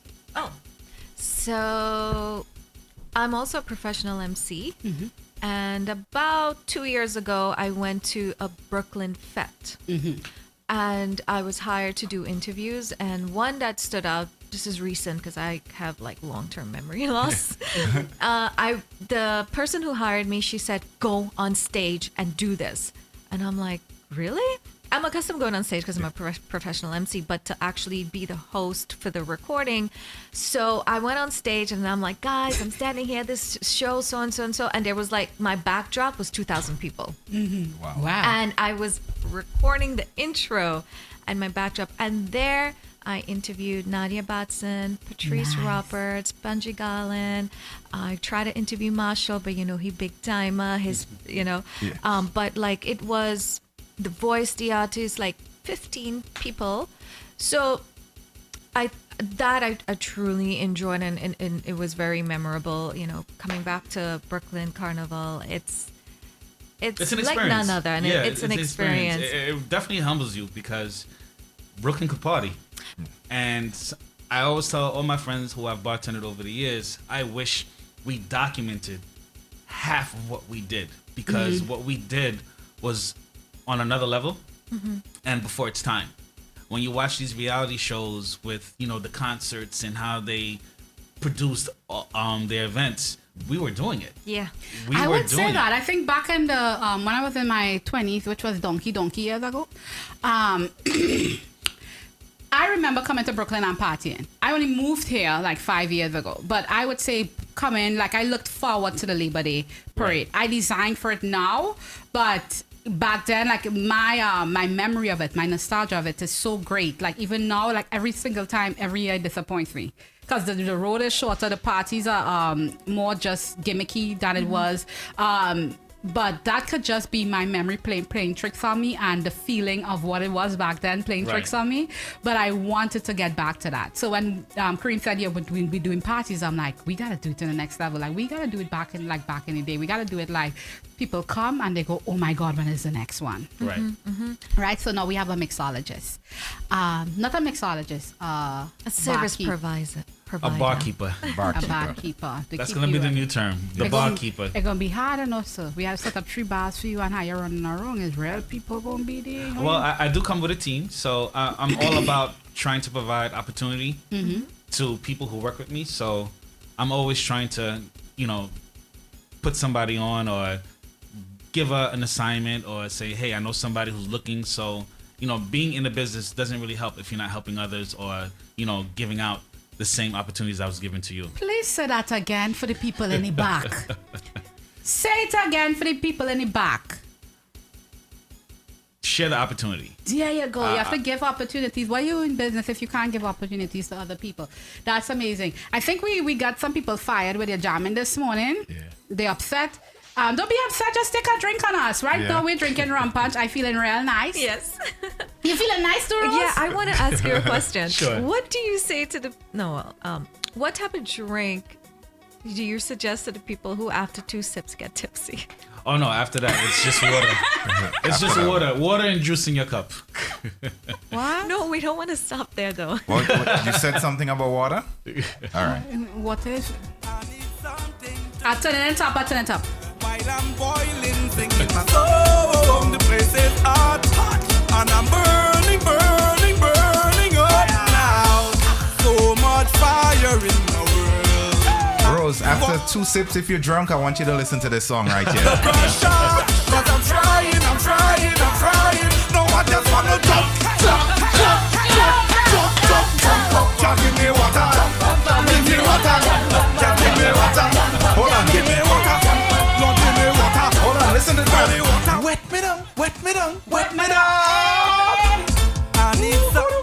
So I'm also a professional MC. And about 2 years ago, I went to a Brooklyn fete. And I was hired to do interviews. And one that stood out, this is recent because I have like long-term memory loss. The person who hired me, she said, go on stage and do this. And I'm like, really? I'm accustomed going on stage because I'm a professional MC, but to actually be the host for the recording. So I went on stage and I'm like, guys, I'm standing here, this show, so and so and so. And there was like, my backdrop was 2,000 people. Wow. And I was recording the intro and my backdrop. And there I interviewed Nadia Batson, Patrice Roberts, Bungie Garland. I tried to interview Marshall, but he big timer, but like it was the voice, the artist, like 15 people. So I truly enjoyed and it was very memorable, coming back to Brooklyn Carnival. It's an experience. like none other, and it's an experience. It definitely humbles you because Brooklyn could party. And I always tell all my friends who I've bartended over the years, I wish we documented half of what we did because what we did was on another level and before its time. When you watch these reality shows with, the concerts and how they produced their events, we were doing it. Yeah. I would say that. I think back in the when I was in my 20s, which was donkey years ago, I remember coming to Brooklyn and partying. I only moved here like 5 years ago, but I would say coming, like I looked forward to the Labor Day parade. Right. I designed for it now, but back then, like my memory of it, my nostalgia of it is so great. Like even now, like every single time, every year it disappoints me. because the road is shorter. The parties are more just gimmicky than it was. But that could just be my memory playing tricks on me and the feeling of what it was back then playing tricks on me. But I wanted to get back to that. So when Kareem said, yeah, we'll be doing parties, I'm like, we got to do it to the next level. Like, we got to do it back in the day. We got to do it like people come and they go, oh my God, when is the next one? Right. Right. So now we have a mixologist. Not a mixologist. A service provider. A barkeeper. A barkeeper. That's going to be the new term. The barkeeper. It's going to be hard enough, sir. We have to set up 3 bars for you and how you're running around. Is real people going to be there? Well, I do come with a team. So I'm all about trying to provide opportunity to people who work with me. So I'm always trying to, put somebody on or give an assignment or say, hey, I know somebody who's looking. So, being in the business doesn't really help if you're not helping others or, giving out the same opportunities I was given to you. Please say that again for the people in the back. Say it again for the people in the back. Share the opportunity. There you go. You have to give opportunities. Why are you in business if you can't give opportunities to other people? That's amazing. I think we got some people fired with their jamming this morning. Yeah. They're upset. Don't be upset. Just take a drink on us. Right now we're drinking rum punch. I'm feeling real nice. Yes. You feeling nice too, Rose? Yeah, I want to ask you a question. Sure. What do you say to the what type of drink do you suggest to the people who after 2 sips get tipsy? Oh no, after that it's just water. It's just water. Water and juice in your cup. What? No, we don't want to stop there though. What, you said something about water? All right. What is? I turn it up. While I'm boiling, singing my song, the place is hot, and I'm burning up now. So much fire in the world. Rose, after 2 sips, if you're drunk, I want you to listen to this song right here. Cause I'm trying. No, I just wanna jump. Just give me water. Give me water. Just give me water. Hold on, Give me water. Lord, give me water. hold on, listen to Give me that. water. Wet me down. I need something.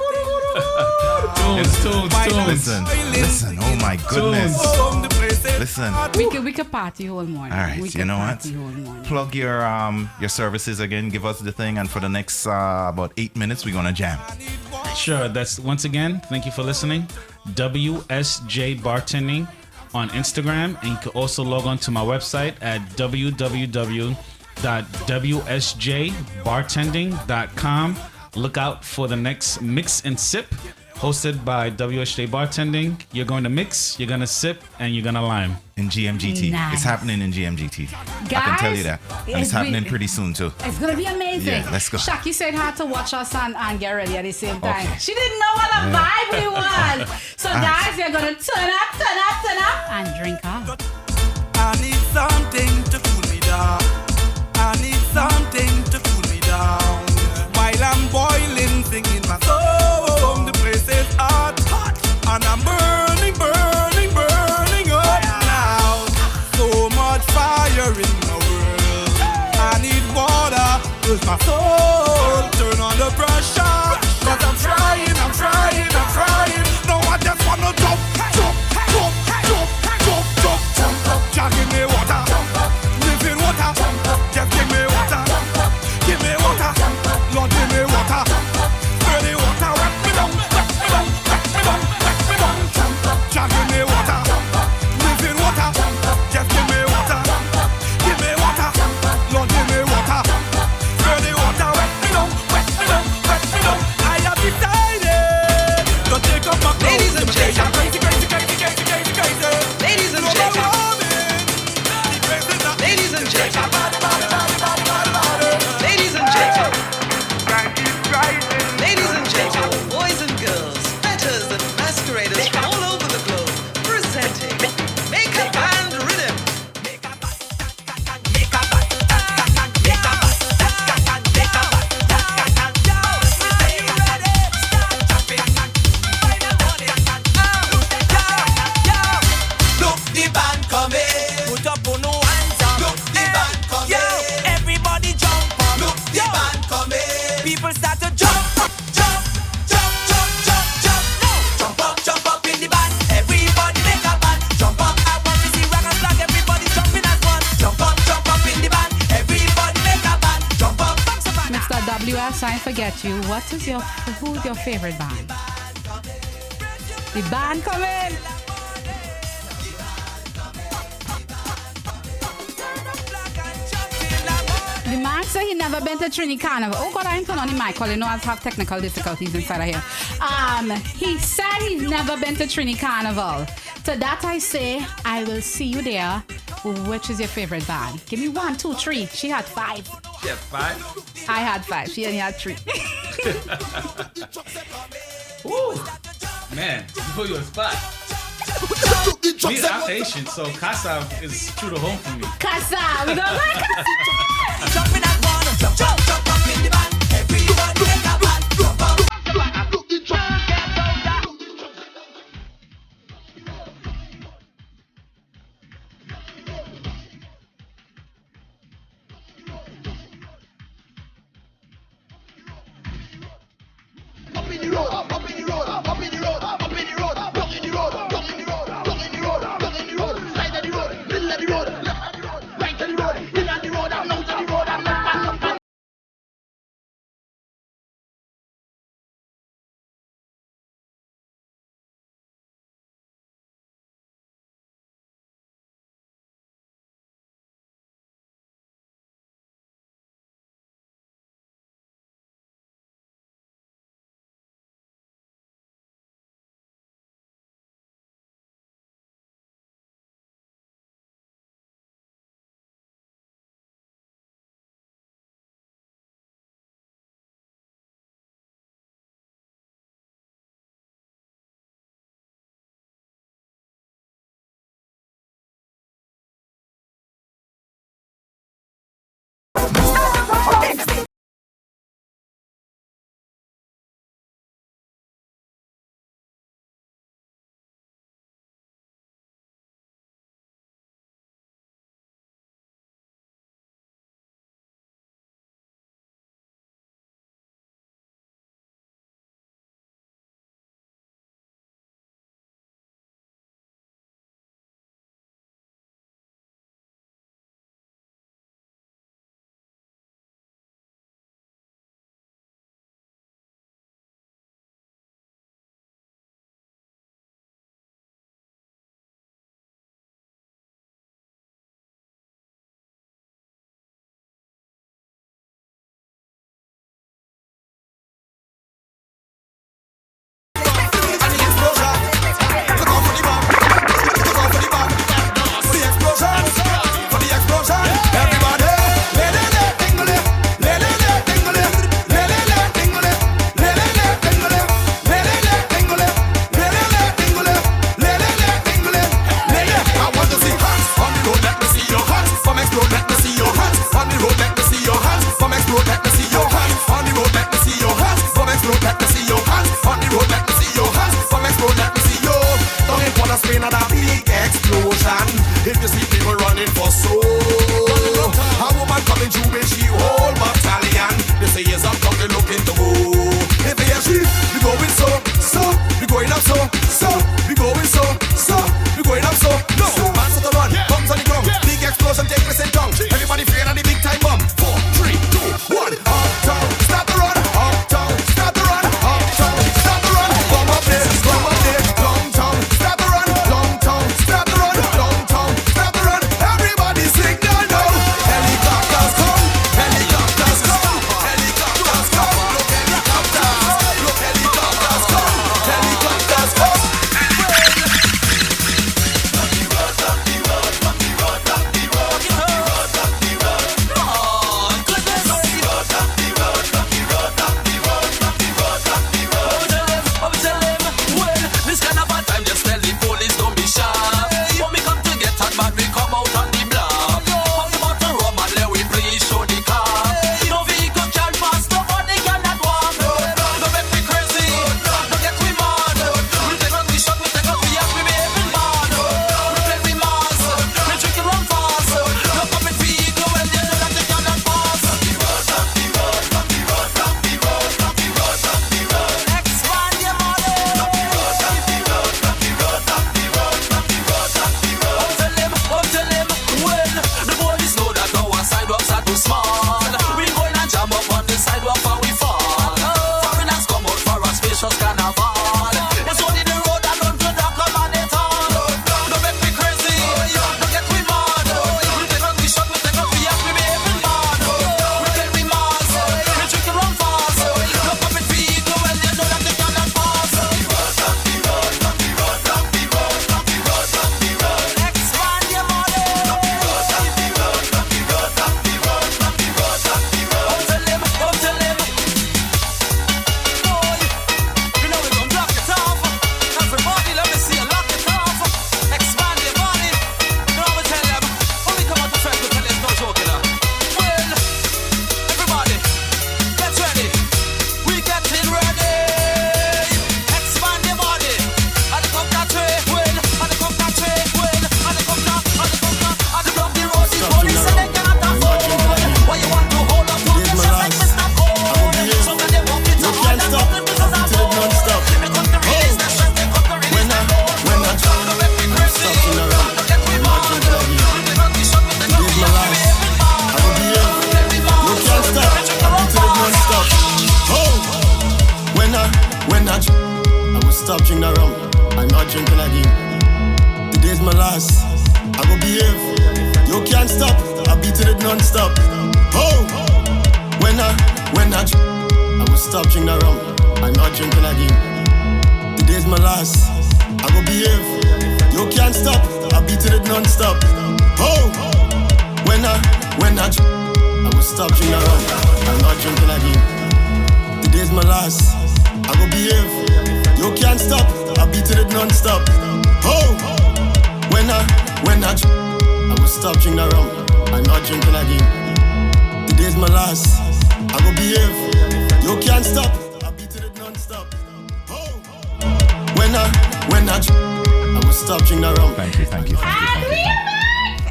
Tunes. Listen, oh my goodness. The place is Listen. We could party whole morning. All right, We you could know what? party whole morning. Plug your services again. Give us the thing, and for the next about 8 minutes, we're gonna jam. Sure. That's once again. Thank you for listening. WSJ Bartending on Instagram, and you can also log on to my website at www.wsjbartending.com. Look out for the next Mix and Sip, hosted by WSJ Bartending. You're going to mix, you're going to sip, and you're going to lime. In GMGT. Nice. It's happening in GMGT. I Guys, can tell you that. And it's happening pretty soon, too. It's gonna be amazing. Yeah, let's go. Shaki said how to watch us and get ready at the same time. Okay. She didn't know what a vibe we was. So guys, you're gonna turn up, and drink up. I need something to cool me down. I need something to cool me down. While I'm boiling, singing my song, the place is hot, and I'm burning up now. So much fire in the world. I need water, 'cause my soul turn on the pressure. 'Cause I'm trying. No, I just wanna jump. Just give me water, living water. Just give me water, Lord, give me water. Dirty water, wet me down. Just give me water, living water. Just give me water, Lord, give me water. Dirty water, wet me down. last time, forget you. Who's your favorite band? The band coming. The man said he never been to Trini Carnival. Oh God, I ain't turn on the mic because you know I have technical difficulties inside of here. He said he's never been to Trini Carnival. So that I say, I will see you there. Which is your favorite band? Give me 1, 2, 3. She had 5. She had 5? I had 5. She only had 3. Woo! Man, you put you on spot. Me, I'm Asian, so Casa is true to home for me. Casa! We don't like Casa! Jump in that corner, jump up in the band. Everybody make a band. Jump up. Up in the road, up in the road, up in the road, up in the road, down in the road, down in the road, down in the road, down in the road, side of the road, middle of the road, left of the road, right of the road, in of the road, I'm out of the road, I'm not. beat it non-stop. Oh, when I will stop drinking the rum. I'm not drinking again. Today's my last. I go behave. You can't stop. I beat it non-stop. Oh, when I will stop drinking the rum. I'm not drinking again. Today's my last. I go behave. You can't stop. I beat it non-stop. Oh, when I will stop drinking the rum. I'm not drinking again. Today's my last. I go behave. You can't stop. I beat it non-stop. Oh, when I will stop drinking the rum. Thank you.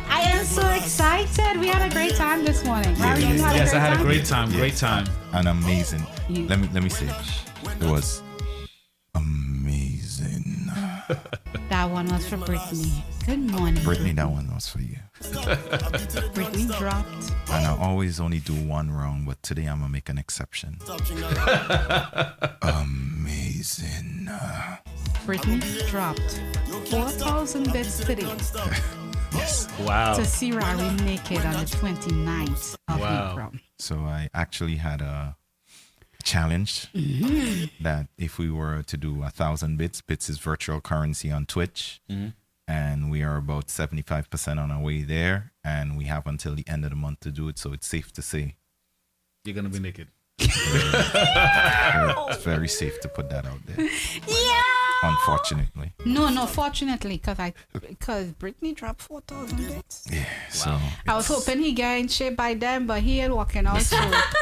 I am so excited. We had a great time this morning. Yes, I had a great time. Great time. And amazing. Let me say, it was amazing. That one was for Brittany. Good morning. Brittany, that one was for you. Brittany dropped. And I always only do one wrong, but today I'm gonna make an exception. Amazing. Brittany dropped 4,000 bits today. Yes. Wow. To see Rari naked on the 29th of April. So I actually had a challenge that if we were to do 1,000 bits is virtual currency on Twitch. And we are about 75% on our way there. And we have until the end of the month to do it. So it's safe to say. You're going to be naked. It's very safe to put that out there. Yeah. Unfortunately. No, fortunately, because Brittany dropped 4,000 bits. Yeah. So I was hoping he got in shape by then, but he ain't walking out. So.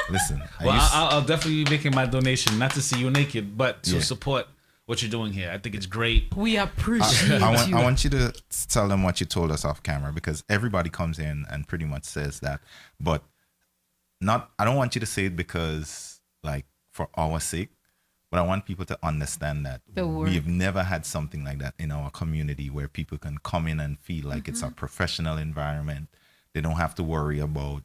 Listen. I'll definitely be making my donation, not to see you naked, but to support what you're doing here. I think it's great. We appreciate you. I want you to tell them what you told us off camera, because everybody comes in and pretty much says that, but I don't want you to say it because like for our sake, but I want people to understand that we have never had something like that in our community where people can come in and feel like it's a professional environment. They don't have to worry about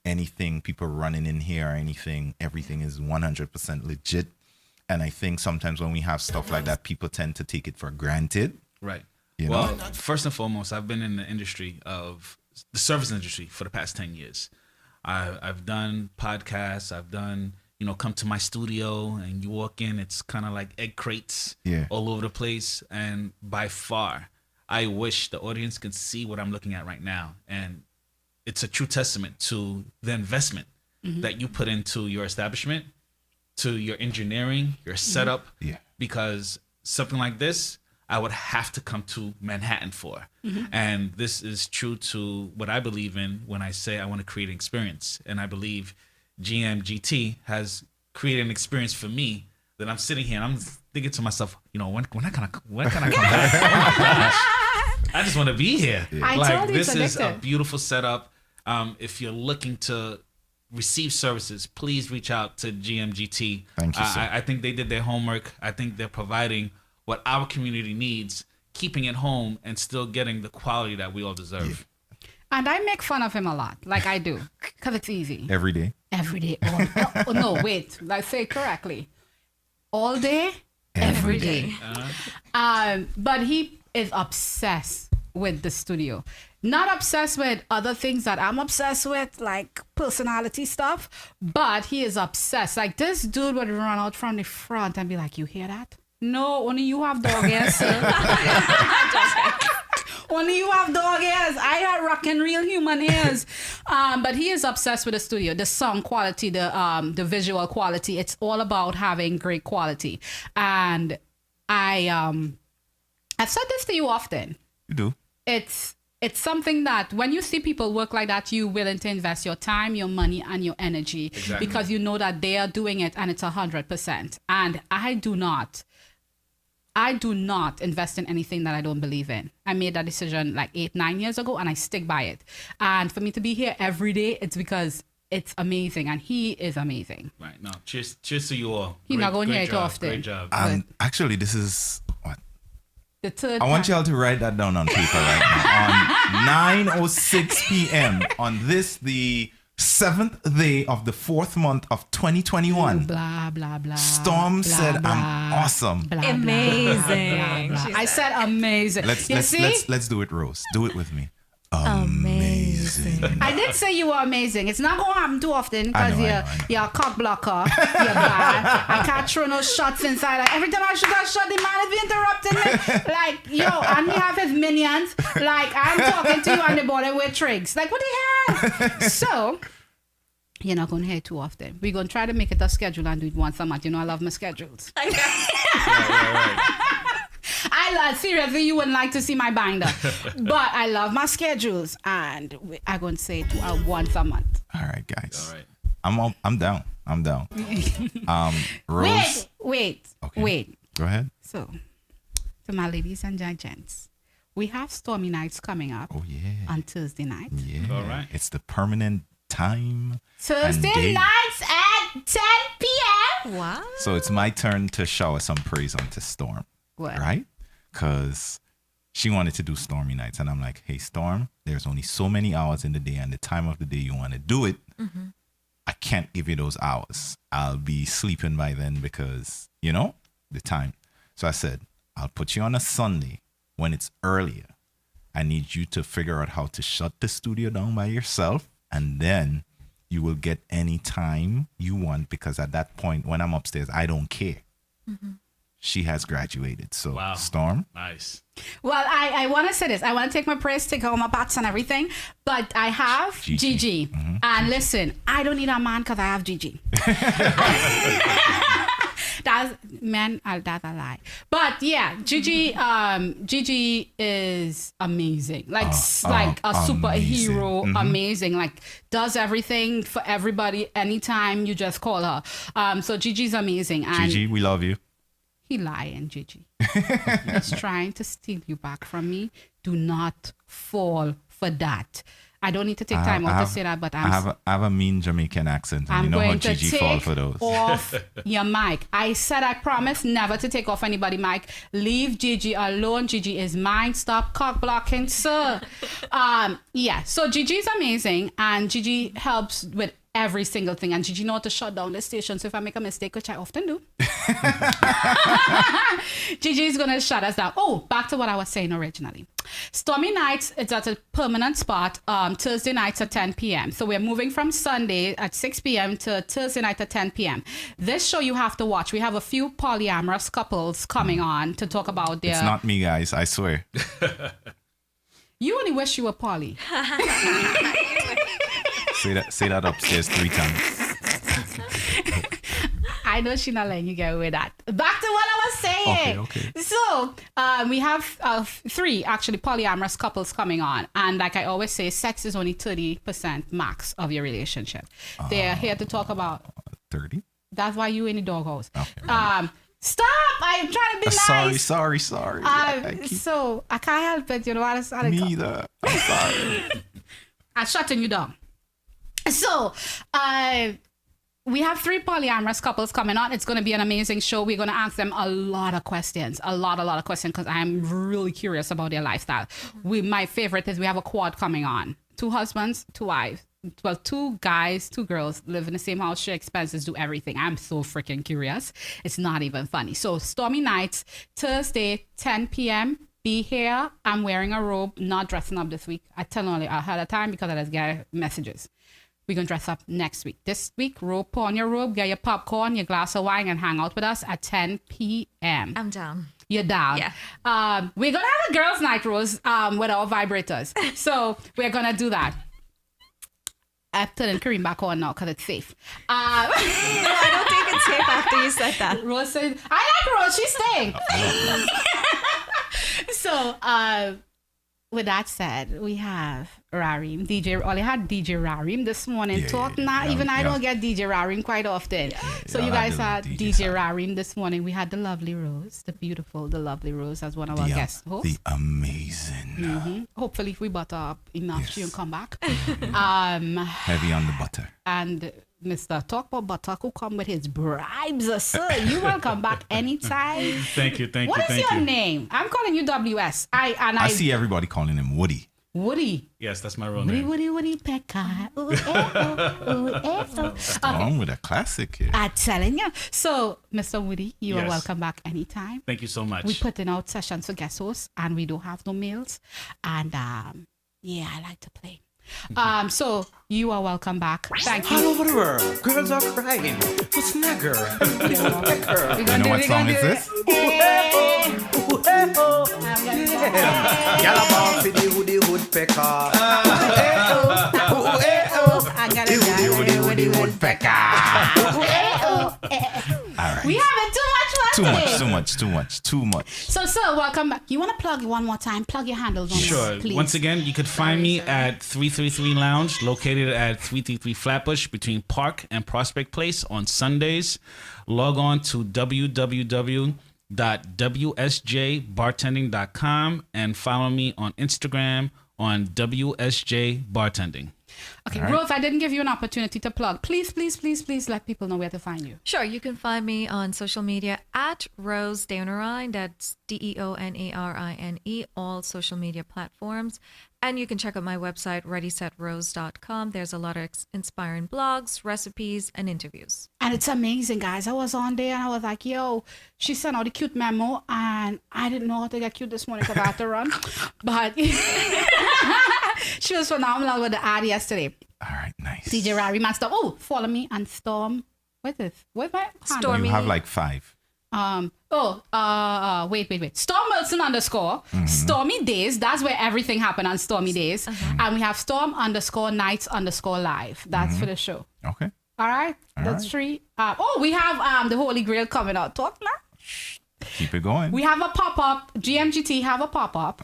anything, people running in here or anything. Everything is 100% legit. And I think sometimes when we have stuff like that, people tend to take it for granted. Right. You know? First and foremost, I've been in the industry of the service industry for the past 10 years. I've done podcasts. I've done, come to my studio and you walk in, it's kind of like egg crates all over the place. And by far, I wish the audience could see what I'm looking at right now. And it's a true testament to the investment that you put into your establishment, to your engineering, your setup, because something like this, I would have to come to Manhattan for. And this is true to what I believe in when I say I want to create an experience. And I believe Gmgt has created an experience for me that I'm sitting here and I'm thinking to myself, when can I come back? Oh my gosh. I just want to be here. This is a beautiful setup. If you're looking to receive services, please reach out to Gmgt. Thank you, sir. I think they did their homework. I think they're providing what our community needs, keeping it home and still getting the quality that we all deserve. And I make fun of him a lot, like I do, because it's easy. Every day. No, wait. Let's say it correctly. All day, every day. But he is obsessed with the studio. Not obsessed with other things that I'm obsessed with, like personality stuff, but he is obsessed. Like this dude would run out from the front and be like, "You hear that? No, only you have dog ears, sir." Only you have dog ears. I have rocking real human ears. But he is obsessed with the studio, the sound quality, the visual quality. It's all about having great quality. And I've said this to you often. You do. It's something that when you see people work like that, you're willing to invest your time, your money, and your energy because you know that they are doing it and it's 100%. And I do not invest in anything that I don't believe in. I made that decision like 8-9 years ago and I stick by it. And for me to be here every day, it's because it's amazing and he is amazing. Right. No, cheers to you all. He's not going here too often. Great job. And actually, this is what? The third I want y'all to write that down on paper right now. On 9:06 p.m. on this, the 7th day of the 4th month of 2021. Blah, blah, blah. Storm blah, said, blah, I'm awesome. Blah, blah, Amazing. blah, blah, blah. I said amazing. Let's do it, Rose. Do it with me. Amazing. I did say you were amazing. It's not going to happen too often because I know. you're a cock blocker. You're bad. I can't throw no shots inside. Like, every time I shoot a shot, the man is interrupting me. Like, yo, and we have his minions. Like, I'm talking to you on the border with tricks. Like, what the hell? So, you're not going to hear it too often. We're going to try to make it a schedule and do it once a month. You know, I love my schedules. Seriously, you wouldn't like to see my binder. But I love my schedules. And I'm going to say it once a month. All right, guys. All right. I'm down. Rose. Wait. Go ahead. So, to my ladies and gents, we have Stormy Nights coming up Oh, yeah. on Thursday night. Yeah. All right. It's the permanent time. Thursday and day. nights at 10 p.m. Wow. So it's my turn to shower some praise onto Storm. What? Right? Because she wanted to do Stormy Nights. And I'm like, hey, Storm, there's only so many hours in the day and the time of the day you want to do it. Mm-hmm. I can't give you those hours. I'll be sleeping by then because, the time. So I said, I'll put you on a Sunday when it's earlier. I need you to figure out how to shut the studio down by yourself. And then you will get any time you want because at that point, when I'm upstairs, I don't care. Mm-hmm. She has graduated. So, Wow. Storm. Nice. Well, I want to say this. I want to take my praise, take all my bats and everything. But I have Gigi. Mm-hmm. And listen, I don't need a man because I have Gigi. That's a lie. But yeah, Gigi is amazing. Like a superhero, amazing. amazing. Like does everything for everybody anytime you just call her. So Gigi's amazing. And Gigi, we love you. he lying, Gigi. He's trying to steal you back from me. Do not fall for that. I don't need to take time off to say that, but I have a mean Jamaican accent, and I'm you know how going to Gigi fall take for those. off your mic. I said I promise never to take off anybody mic. Leave Gigi alone. Gigi is mine. Stop cock blocking, sir. Yeah. So Gigi's amazing, and Gigi helps with every single thing. And Gigi know how to shut down the station. So if I make a mistake, which I often do, Gigi's gonna shut us down. Oh, back to what I was saying originally. Stormy Nights, it's at a permanent spot, Thursday nights at 10 p.m. So we're moving from Sunday at 6 p.m. to Thursday night at 10 p.m. This show you have to watch. We have a few polyamorous couples coming on to talk about their... It's not me, guys. I swear. You only wish you were poly. Say that upstairs 3 times. I know she's not letting you get away with that. Back to what I was saying. Okay. So we have 3 actually polyamorous couples coming on. And like I always say, sex is only 30% max of your relationship. They're here to talk about... 30? That's why you in the doghouse. Okay. Stop! I'm trying to be nice. Sorry. So I can't help it. You know what? Me either. I'm sorry. I'm shutting you down. So, we have 3 polyamorous couples coming on. It's going to be an amazing show. We're going to ask them a lot of questions, a lot of questions, because I'm really curious about their lifestyle. My favorite is we have a quad coming on. 2 husbands, 2 wives. Well, 2 guys, 2 girls live in the same house, share expenses, do everything. I'm so freaking curious. It's not even funny. So, Stormy Nights, Thursday, 10 p.m. Be here. I'm wearing a robe, not dressing up this week. I tell only ahead of time because I just get messages. We're going to dress up next week. This week, put on your robe, get your popcorn, your glass of wine, and hang out with us at 10 p.m. I'm down. You're down. Yeah. We're going to have a girls' night, Rose, with our vibrators. So we're going to do that. I'm turning Kareem back on now because it's safe. No, I don't think it's safe after you said that. Rose said, I like Rose. She's staying. So, with that said, we have Rarim, DJ. Ollie had DJ Rarim this morning. I don't get DJ Rarim quite often. So you guys had DJ Rarim this morning. We had the lovely Rose, the lovely Rose as one of our guest hosts. The amazing. Mm-hmm. Hopefully, if we butter up enough, she'll come back. Heavy on the butter. And Mr. Talk about Butter who come with his bribes, sir. You will come back anytime. Thank you. What is your name? I'm calling you WS. I see everybody calling him Woody. Woody. Yes, that's my real name. Woody Pekka. Wrong with a classic here. I'm telling you. So, Mr. Woody, you are welcome back anytime. Thank you so much. We putting out sessions for guest hosts, and we don't have no mails. And Yeah, I like to play. So you are welcome back. Thank you. All over the world, girls are crying for snagger. You know what song is this? Y'all about for the woodpecker. The woodpecker. All right. We having too much fun today. Too much. So, sir, welcome back. You want to plug one more time? Plug your handles on Sure. please. Once again, you could find me at 333 Lounge, located at 333 Flatbush between Park and Prospect Place on Sundays. Log on to www.wsjbartending.com and follow me on Instagram on WSJ Bartending. Okay, Rose, I didn't give you an opportunity to plug. Please let people know where to find you. Sure, you can find me on social media at Rose Deonarine. That's DeOnarine, all social media platforms. And you can check out my website, readysetrose.com. There's a lot of inspiring blogs, recipes, and interviews. And it's amazing, guys. I was on there and I was like, yo, she sent out a cute memo and I didn't know how to get cute this morning because I had to run. But she was phenomenal with the ad yesterday. All right, nice. DJ Rari Master. Oh, follow me on Storm. What's this? What's my handle? Stormy. You have like 5. Wait. Storm Wilson _ Stormy Days. That's where everything happened on Stormy Days. And we have Storm _Nights_Live. That's for the show. Okay. All right. That's 3. We have the Holy Grail coming out. Talk now. Keep it going. We have a pop-up. GMGT have a pop-up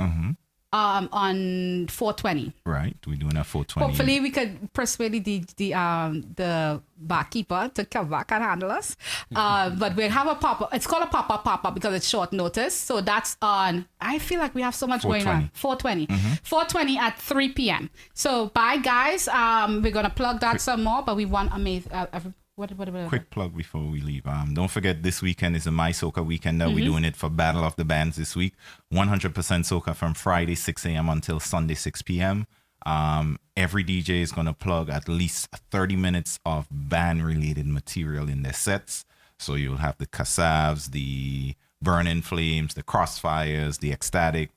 on 420. Right. We're doing a 420. Hopefully we could persuade the barkeeper to come back and handle us. But we'll have a pop-up. It's called a pop-up because it's short notice. So that's on, I feel like we have so much going on. 420. 420 at 3 p.m. So bye, guys. We're going to plug that some more, but we want amazing... Quick plug before we leave. Don't forget this weekend is a My Soca weekend that we're doing it for Battle of the Bands this week. 100% Soca from Friday 6 a.m. until Sunday 6 p.m. Every DJ is going to plug at least 30 minutes of band-related material in their sets. So you'll have the Kassavs, the Burning Flames, the Crossfires, the Ecstatic,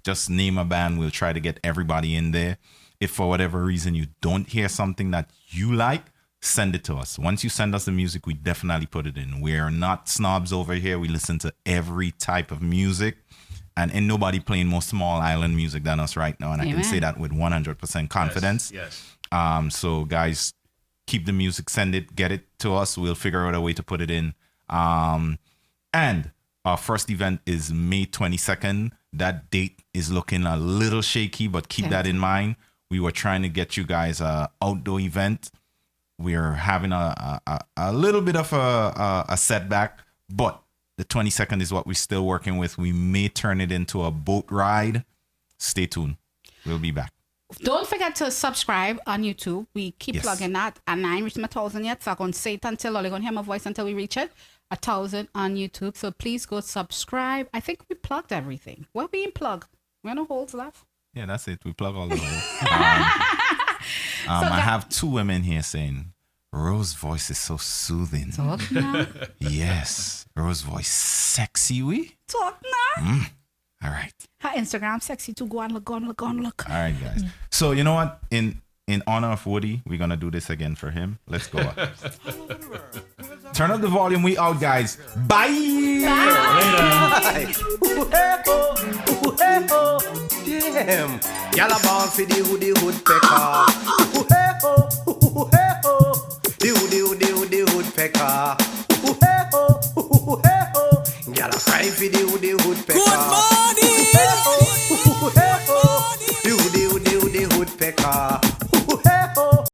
just name a band. We'll try to get everybody in there. If for whatever reason you don't hear something that you like, send it to us. Once you send us the music, we definitely put it in. We're not snobs over here. We listen to every type of music, and ain't nobody playing more small island music than us right now. And I can say that with 100% confidence. Yes. So guys, keep the music, send it, get it to us. We'll figure out a way to put it in. And our first event is May 22nd. That date is looking a little shaky, but keep that in mind. We were trying to get you guys an outdoor event. We're having a little bit of a setback, but the 22nd is what we're still working with. We may turn it into a boat ride. Stay tuned. We'll be back. Don't forget to subscribe on YouTube. We keep plugging that. And I ain't reached my 1,000 yet, so I'm going to say it until, or you're going to hear my voice until we reach it. 1,000 on YouTube. So please go subscribe. I think we plugged everything. We're being plugged. We have no holes left. Yeah, that's it. We plug all the holes. I have 2 women here saying, Rose's voice is so soothing. Talk now. Yes. Rose's voice sexy, we? Talk now. All right. Her Instagram sexy too. Go on, look. All right, guys. So you know what? In honor of Woody, we're going to do this again for him. Let's go up. Turn up the volume. We out, guys. Bye. Damn. Y'all are born for the woodpecker. The woodpecker. Y'all are crying for the woodpecker. Good morning. The woodpecker.